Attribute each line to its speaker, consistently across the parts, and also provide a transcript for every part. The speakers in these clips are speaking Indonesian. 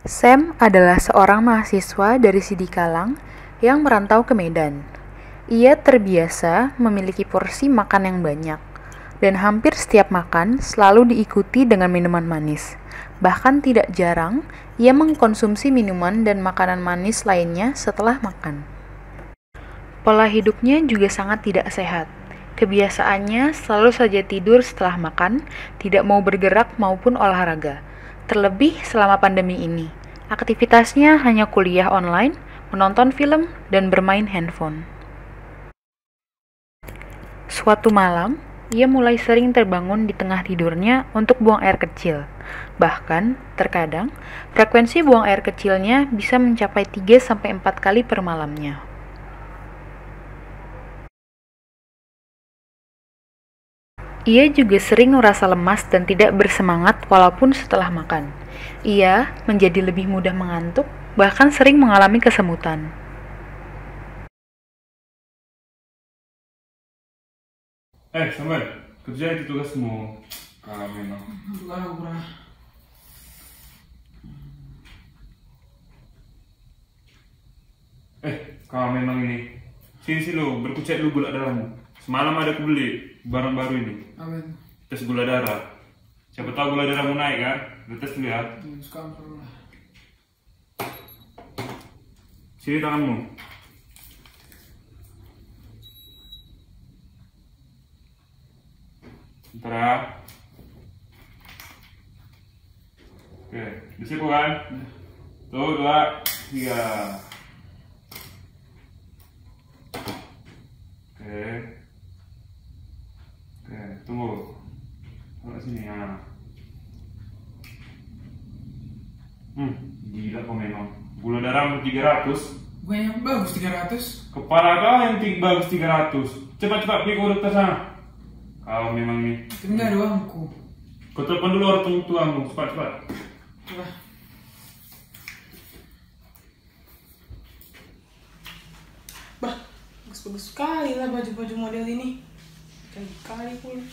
Speaker 1: Sam adalah seorang mahasiswa dari Sidikalang yang merantau ke Medan. Ia terbiasa memiliki porsi makan yang banyak, dan hampir setiap makan selalu diikuti dengan minuman manis. Bahkan tidak jarang, ia mengkonsumsi minuman dan makanan manis lainnya setelah makan. Pola hidupnya juga sangat tidak sehat. Kebiasaannya selalu saja tidur setelah makan, tidak mau bergerak maupun olahraga. Terlebih selama pandemi ini, aktivitasnya hanya kuliah online, menonton film, dan bermain handphone. Suatu malam, ia mulai sering terbangun di tengah tidurnya untuk buang air kecil. Bahkan, terkadang, frekuensi buang air kecilnya bisa mencapai 3-4 kali per malamnya. Ia juga sering merasa lemas dan tidak bersemangat walaupun setelah makan. Ia menjadi lebih mudah mengantuk, bahkan sering mengalami kesemutan.
Speaker 2: Samuel, kerjain itu tugasmu. Memang. Kau memang ini. Sini lo, berkucek dulu gula darahmu. Semalam ada aku beli barang baru ini.
Speaker 3: Amin.
Speaker 2: Tes gula darah. Siapa tahu gula darahmu naik kan? Lu tes dulu ya. Sini tanganmu. Bentar ya. Oke, disipu kan? Tuh, 2, 3. Oke, tunggu. Taruh sini ya. Gila kau memang. Gula darahmu 300.
Speaker 3: Gue yang bagus 300.
Speaker 2: Kepala kau yang bagus 300. Cepat-cepat pergi ke dokter sana. Kau memang nih.
Speaker 3: Enggak ada uangku.
Speaker 2: Kau telepon dulu orang tuamu. Cepat-cepat.
Speaker 3: Wah. Bah, bagus-bagus sekali lah baju-baju model ini. Cantik kali pula.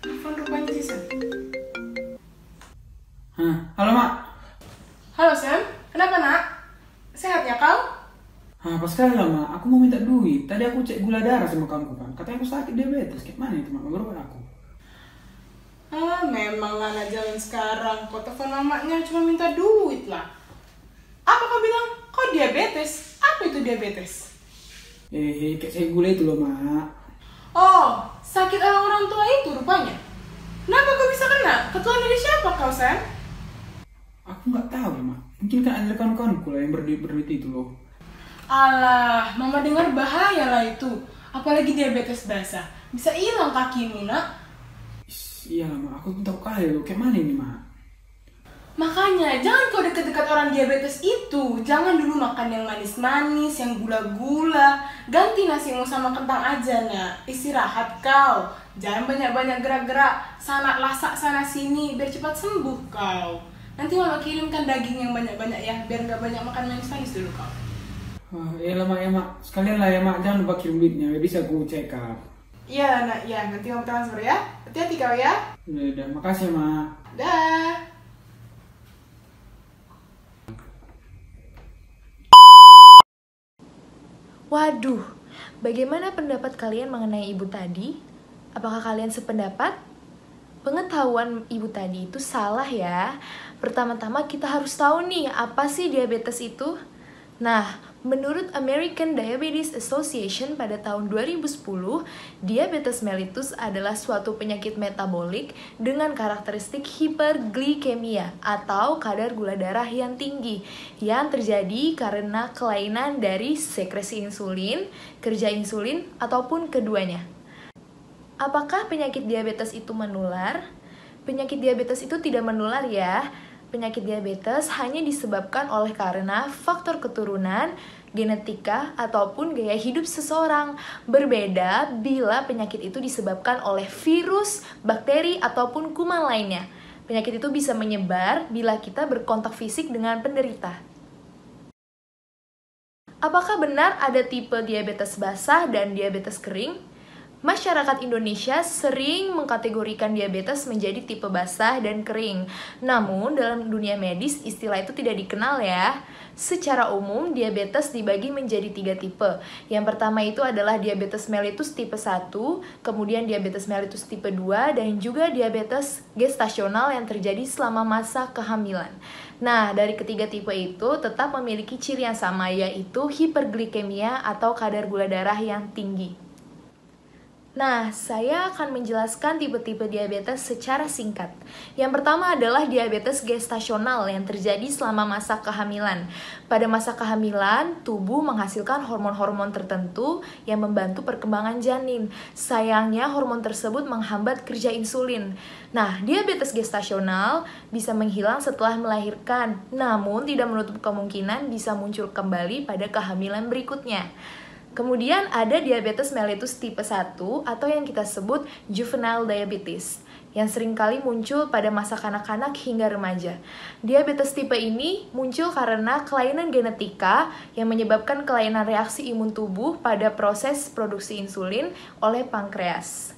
Speaker 3: Telepon rupanya sih, Sam. Halo, Mak. Halo, Sam. Kenapa, Nak? Sehatnya kau?
Speaker 4: Apa sekali lah, Mak. Aku mau minta duit. Tadi aku cek gula darah sama kamu kan. Katanya aku sakit diabetes. Kayak mana itu, Mak? Berobat aku.
Speaker 3: Memang anak jalan sekarang. Kau telepon mamanya cuma minta duit lah. Apa kau bilang? Kau diabetes? Apa itu diabetes?
Speaker 4: Kayak saya gula itu loh, Mak.
Speaker 3: Oh, sakit orang tua itu rupanya. Kenapa kau bisa kena? Ketuaan dari siapa kau, Sam?
Speaker 4: Aku nggak tahu, Mak. Mungkin kan ada kawan-kawanku lah yang berduit itu loh.
Speaker 3: Alah, mama dengar bahaya lah itu. Apalagi diabetes basah. Bisa hilang kakimu, Nak.
Speaker 4: Iya lah, Mak. Aku tahu kali loh. Kayak mana ini, Mak?
Speaker 3: Makanya, jangan kau dekat-dekat orang diabetes itu. Jangan dulu makan yang manis-manis, yang gula-gula. Ganti nasimu sama kentang aja, Nak. Istirahat kau. Jangan banyak-banyak gerak-gerak. Sana lasak sana sini, biar cepat sembuh kau. Nanti mama kirimkan daging yang banyak-banyak ya, biar nggak banyak makan manis-manis dulu kau.
Speaker 4: Iya lah, Mak. Ya, Mak. Sekalian lah ya, Mak. Jangan lupa kirim duitnya. Biar bisa aku check up.
Speaker 3: Iya, Nak. Ya, nanti mama transfer ya. Hati-hati kau ya.
Speaker 4: Udah. Makasih, Mak.
Speaker 3: Dah.
Speaker 5: Waduh, bagaimana pendapat kalian mengenai ibu tadi? Apakah kalian sependapat? Pengetahuan ibu tadi itu salah ya. Pertama-tama kita harus tahu nih, apa sih diabetes itu? Nah, menurut American Diabetes Association pada tahun 2010, diabetes mellitus adalah suatu penyakit metabolik dengan karakteristik hiperglikemia atau kadar gula darah yang tinggi yang terjadi karena kelainan dari sekresi insulin, kerja insulin, ataupun keduanya. Apakah penyakit diabetes itu menular? Penyakit diabetes itu tidak menular ya. Penyakit diabetes hanya disebabkan oleh karena faktor keturunan, genetika, ataupun gaya hidup seseorang. Berbeda bila penyakit itu disebabkan oleh virus, bakteri, ataupun kuman lainnya. Penyakit itu bisa menyebar bila kita berkontak fisik dengan penderita. Apakah benar ada tipe diabetes basah dan diabetes kering? Masyarakat Indonesia sering mengkategorikan diabetes menjadi tipe basah dan kering. Namun, dalam dunia medis istilah itu tidak dikenal ya. Secara umum, diabetes dibagi menjadi 3 tipe. Yang pertama itu adalah diabetes mellitus tipe 1, kemudian diabetes mellitus tipe 2, dan juga diabetes gestasional yang terjadi selama masa kehamilan. Nah, dari ketiga tipe itu tetap memiliki ciri yang sama, yaitu hiperglikemia atau kadar gula darah yang tinggi. Nah, saya akan menjelaskan tipe-tipe diabetes secara singkat. Yang pertama adalah diabetes gestasional yang terjadi selama masa kehamilan. Pada masa kehamilan, tubuh menghasilkan hormon-hormon tertentu yang membantu perkembangan janin. Sayangnya, hormon tersebut menghambat kerja insulin. Nah, diabetes gestasional bisa menghilang setelah melahirkan, namun tidak menutup kemungkinan bisa muncul kembali pada kehamilan berikutnya. Kemudian ada diabetes mellitus tipe 1 atau yang kita sebut juvenile diabetes yang seringkali muncul pada masa kanak-kanak hingga remaja. Diabetes tipe ini muncul karena kelainan genetika yang menyebabkan kelainan reaksi imun tubuh pada proses produksi insulin oleh pankreas.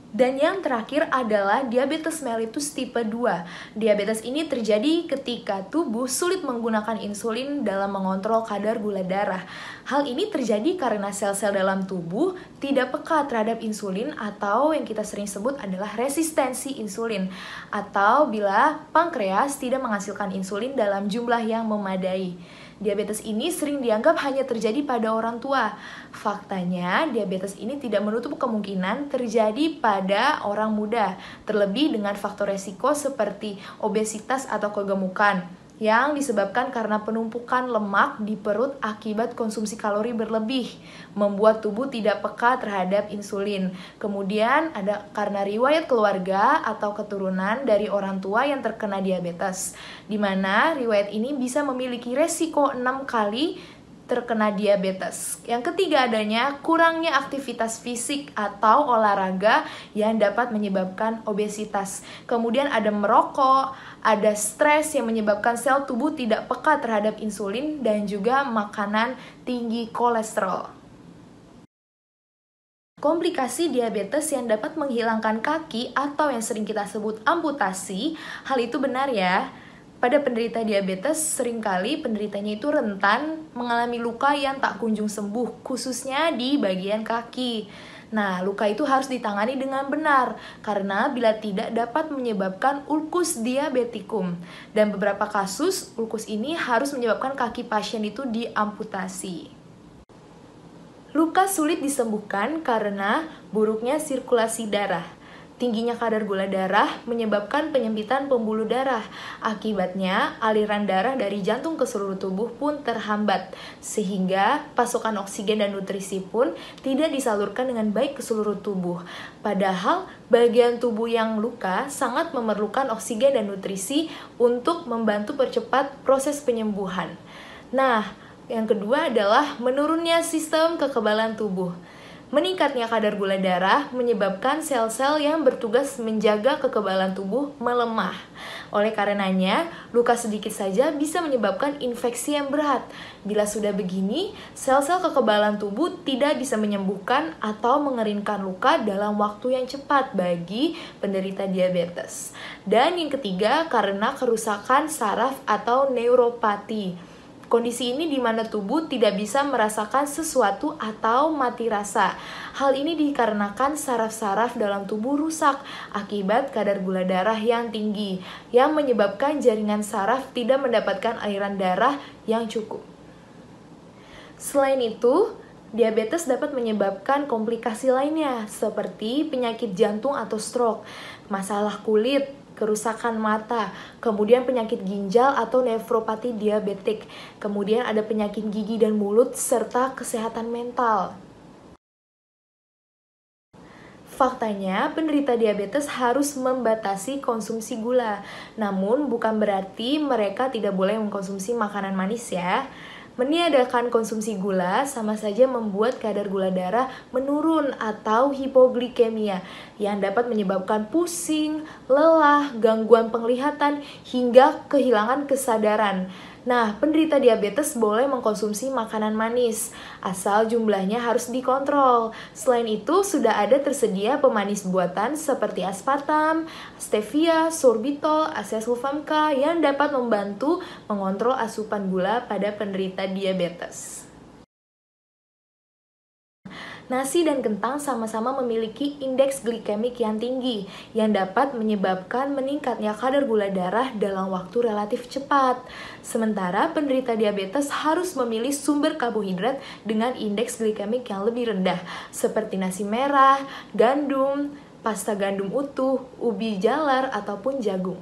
Speaker 5: Dan yang terakhir adalah diabetes mellitus tipe 2. Diabetes ini terjadi ketika tubuh sulit menggunakan insulin dalam mengontrol kadar gula darah. Hal ini terjadi karena sel-sel dalam tubuh tidak peka terhadap insulin atau yang kita sering sebut adalah resistensi insulin. Atau bila pankreas tidak menghasilkan insulin dalam jumlah yang memadai. Diabetes ini sering dianggap hanya terjadi pada orang tua. Faktanya, diabetes ini tidak menutup kemungkinan terjadi pada orang muda, terlebih dengan faktor resiko seperti obesitas atau kegemukan yang disebabkan karena penumpukan lemak di perut akibat konsumsi kalori berlebih, membuat tubuh tidak peka terhadap insulin. Kemudian ada karena riwayat keluarga atau keturunan dari orang tua yang terkena diabetes, di mana riwayat ini bisa memiliki resiko 6 kali terkena diabetes. Yang ketiga adanya kurangnya aktivitas fisik atau olahraga yang dapat menyebabkan obesitas. Kemudian ada merokok, ada stres yang menyebabkan sel tubuh tidak peka terhadap insulin, dan juga makanan tinggi kolesterol. Komplikasi diabetes yang dapat menghilangkan kaki atau yang sering kita sebut amputasi, hal itu benar ya. Pada penderita diabetes, seringkali penderitanya itu rentan mengalami luka yang tak kunjung sembuh, khususnya di bagian kaki. Nah, luka itu harus ditangani dengan benar, karena bila tidak dapat menyebabkan ulkus diabetikum. Dan beberapa kasus, ulkus ini harus menyebabkan kaki pasien itu diamputasi. Luka sulit disembuhkan karena buruknya sirkulasi darah. Tingginya kadar gula darah menyebabkan penyempitan pembuluh darah. Akibatnya, aliran darah dari jantung ke seluruh tubuh pun terhambat, sehingga pasokan oksigen dan nutrisi pun tidak disalurkan dengan baik ke seluruh tubuh. Padahal, bagian tubuh yang luka sangat memerlukan oksigen dan nutrisi untuk membantu percepat proses penyembuhan. Nah, yang kedua adalah menurunnya sistem kekebalan tubuh. Meningkatnya kadar gula darah menyebabkan sel-sel yang bertugas menjaga kekebalan tubuh melemah. Oleh karenanya, luka sedikit saja bisa menyebabkan infeksi yang berat. Bila sudah begini, sel-sel kekebalan tubuh tidak bisa menyembuhkan atau mengeringkan luka dalam waktu yang cepat bagi penderita diabetes. Dan yang ketiga, karena kerusakan saraf atau neuropati. Kondisi ini di mana tubuh tidak bisa merasakan sesuatu atau mati rasa. Hal ini dikarenakan saraf-saraf dalam tubuh rusak akibat kadar gula darah yang tinggi, yang menyebabkan jaringan saraf tidak mendapatkan aliran darah yang cukup. Selain itu, diabetes dapat menyebabkan komplikasi lainnya seperti penyakit jantung atau stroke, masalah kulit, kerusakan mata, kemudian penyakit ginjal atau nefropati diabetik, kemudian ada penyakit gigi dan mulut, serta kesehatan mental. Faktanya, penderita diabetes harus membatasi konsumsi gula, namun bukan berarti mereka tidak boleh mengkonsumsi makanan manis ya. Meniadakan konsumsi gula sama saja membuat kadar gula darah menurun atau hipoglikemia yang dapat menyebabkan pusing, lelah, gangguan penglihatan, hingga kehilangan kesadaran. Nah, penderita diabetes boleh mengkonsumsi makanan manis, asal jumlahnya harus dikontrol. Selain itu, sudah ada tersedia pemanis buatan seperti aspartam, stevia, sorbitol, acesulfam K yang dapat membantu mengontrol asupan gula pada penderita diabetes. Nasi dan kentang sama-sama memiliki indeks glikemik yang tinggi, yang dapat menyebabkan meningkatnya kadar gula darah dalam waktu relatif cepat. Sementara penderita diabetes harus memilih sumber karbohidrat dengan indeks glikemik yang lebih rendah, seperti nasi merah, gandum, pasta gandum utuh, ubi jalar, ataupun jagung.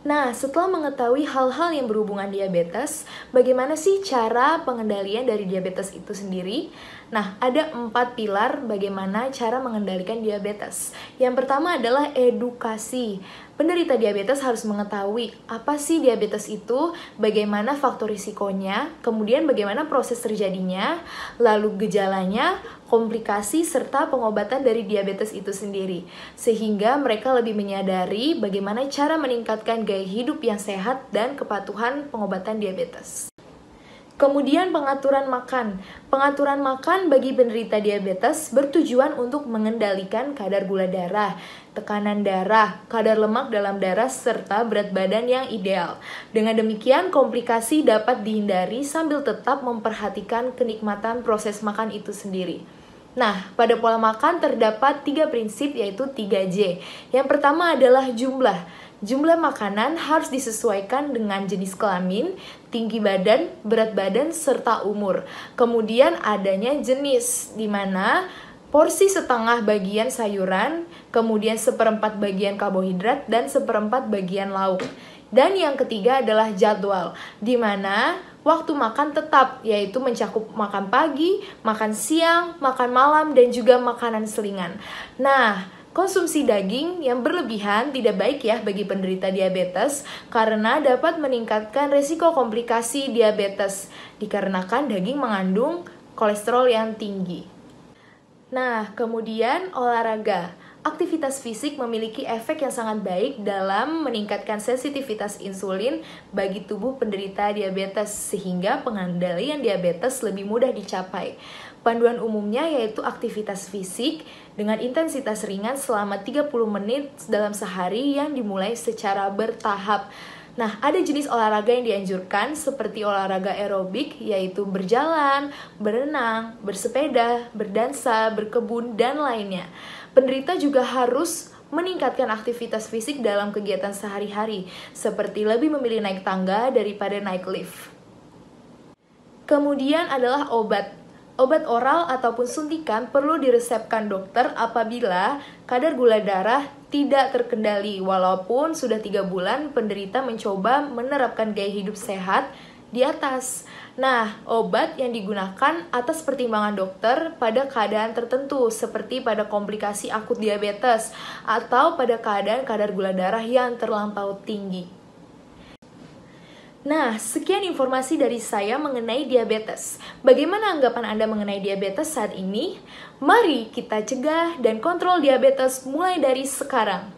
Speaker 5: Nah, setelah mengetahui hal-hal yang berhubungan diabetes, bagaimana sih cara pengendalian dari diabetes itu sendiri? Nah, ada 4 pilar bagaimana cara mengendalikan diabetes. Yang pertama adalah edukasi. Penderita diabetes harus mengetahui apa sih diabetes itu, bagaimana faktor risikonya, kemudian bagaimana proses terjadinya, lalu gejalanya, komplikasi, serta pengobatan dari diabetes itu sendiri. Sehingga mereka lebih menyadari bagaimana cara meningkatkan gaya hidup yang sehat dan kepatuhan pengobatan diabetes. Kemudian pengaturan makan. Pengaturan makan bagi penderita diabetes bertujuan untuk mengendalikan kadar gula darah, tekanan darah, kadar lemak dalam darah, serta berat badan yang ideal. Dengan demikian, komplikasi dapat dihindari sambil tetap memperhatikan kenikmatan proses makan itu sendiri. Nah, pada pola makan terdapat 3 prinsip, yaitu 3J. Yang pertama adalah jumlah. Jumlah makanan harus disesuaikan dengan jenis kelamin, tinggi badan, berat badan, serta umur. Kemudian adanya jenis, di mana porsi setengah bagian sayuran, kemudian 1/4 bagian karbohidrat, dan 1/4 bagian lauk. Dan yang ketiga adalah jadwal, di mana waktu makan tetap, yaitu mencakup makan pagi, makan siang, makan malam, dan juga makanan selingan. Nah, konsumsi daging yang berlebihan tidak baik ya bagi penderita diabetes karena dapat meningkatkan risiko komplikasi diabetes dikarenakan daging mengandung kolesterol yang tinggi. Nah, kemudian olahraga. Aktivitas fisik memiliki efek yang sangat baik dalam meningkatkan sensitivitas insulin bagi tubuh penderita diabetes sehingga pengendalian diabetes lebih mudah dicapai. Panduan umumnya yaitu aktivitas fisik dengan intensitas ringan selama 30 menit dalam sehari yang dimulai secara bertahap. Nah, ada jenis olahraga yang dianjurkan seperti olahraga aerobik, yaitu berjalan, berenang, bersepeda, berdansa, berkebun, dan lainnya. Penderita juga harus meningkatkan aktivitas fisik dalam kegiatan sehari-hari, seperti lebih memilih naik tangga daripada naik lift. Kemudian adalah obat. Obat oral ataupun suntikan perlu diresepkan dokter apabila kadar gula darah tidak terkendali walaupun sudah 3 bulan penderita mencoba menerapkan gaya hidup sehat di atas. Nah, obat yang digunakan atas pertimbangan dokter pada keadaan tertentu seperti pada komplikasi akut diabetes atau pada keadaan kadar gula darah yang terlampau tinggi. Nah, sekian informasi dari saya mengenai diabetes. Bagaimana anggapan Anda mengenai diabetes saat ini? Mari kita cegah dan kontrol diabetes mulai dari sekarang.